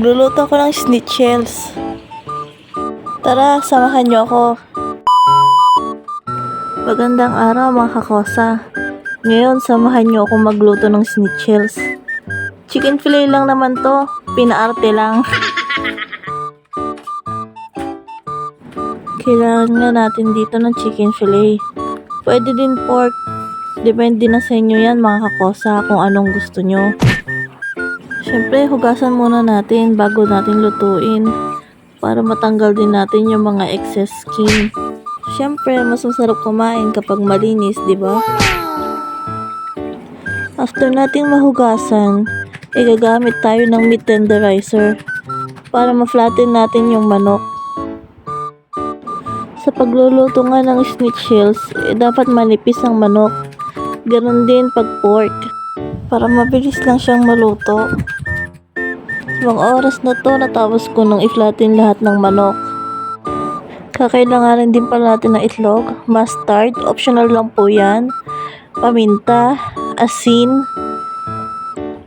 Magluluto ako ng schnitzels. Tara, samahan niyo ako. Magandang araw mga kakosa. Ngayon, samahan niyo ako magluto ng schnitzels. Chicken fillet lang naman to. Pinaarte lang. Kailangan nga natin dito ng chicken fillet. Pwede din pork. Depende na sa inyo yan mga kakosa kung anong gusto nyo. Siyempre, hugasan muna natin bago natin lutuin para matanggal din natin yung mga excess skin. Siyempre, mas masarap kumain kapag malinis, di ba? After nating mahugasan, gagamit tayo ng meat tenderizer para ma-flatten natin yung manok. Sa pagluluto nga ng schnitzels, dapat manipis ang manok. Ganon din pag pork. Para mabilis lang siyang maluto. Ibang oras na to, natapos ko nung i-flatten lahat ng manok. Kakailanganin din pala natin ng itlog, mustard, optional lang po yan, paminta, asin,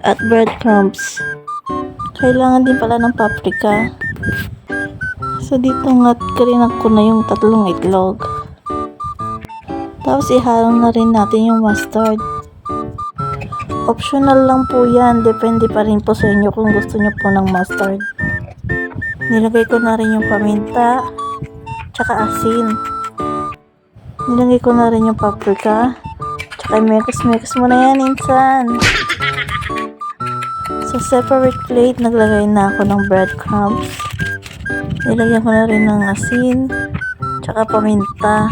at breadcrumbs. Kailangan din pala ng paprika. So dito nga karinak ko na yung 3 itlog. Tapos ihalo na rin natin yung mustard. Optional lang po yan, depende pa rin po sa inyo kung gusto nyo po ng mustard. Nilagay ko na rin yung paminta, tsaka asin. Nilagay ko na rin yung paprika, tsaka mekos mo na yan insan. Sa separate plate, naglagay na ako ng breadcrumbs. Nilagyan ko na rin ng asin, tsaka paminta.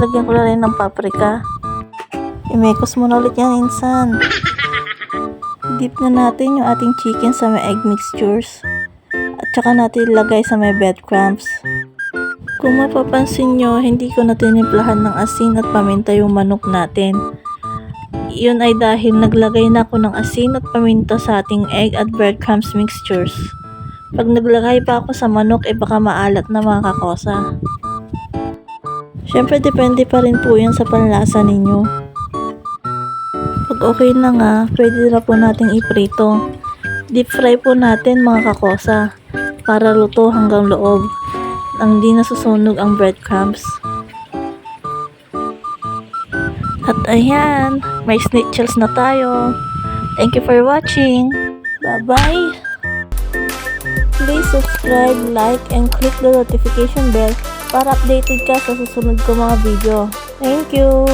Lagyan ko na rin ng paprika. Imekos mo na ulit yan insan. Dip na natin yung ating chicken sa may egg mixtures. At saka natin ilagay sa may breadcrumbs. Kung mapapansin nyo, hindi ko na tinimplahan ng asin at paminta yung manok natin. Yun ay dahil naglagay na ako ng asin at paminta sa ating egg at breadcrumbs mixtures. Pag naglagay pa ako sa manok, baka maalat na mga kakosa. Syempre, depende pa rin po yan sa panlasa ninyo. Pag okay na nga, pwede na po nating iprito. Deep fry po natin mga kakosa para luto hanggang loob nang di nasusunog ang breadcrumbs. At ayan, may schnitzels na tayo. Thank you for watching. Bye-bye! Please subscribe, like, and click the notification bell para updated ka sa susunod ko mga video. Thank you!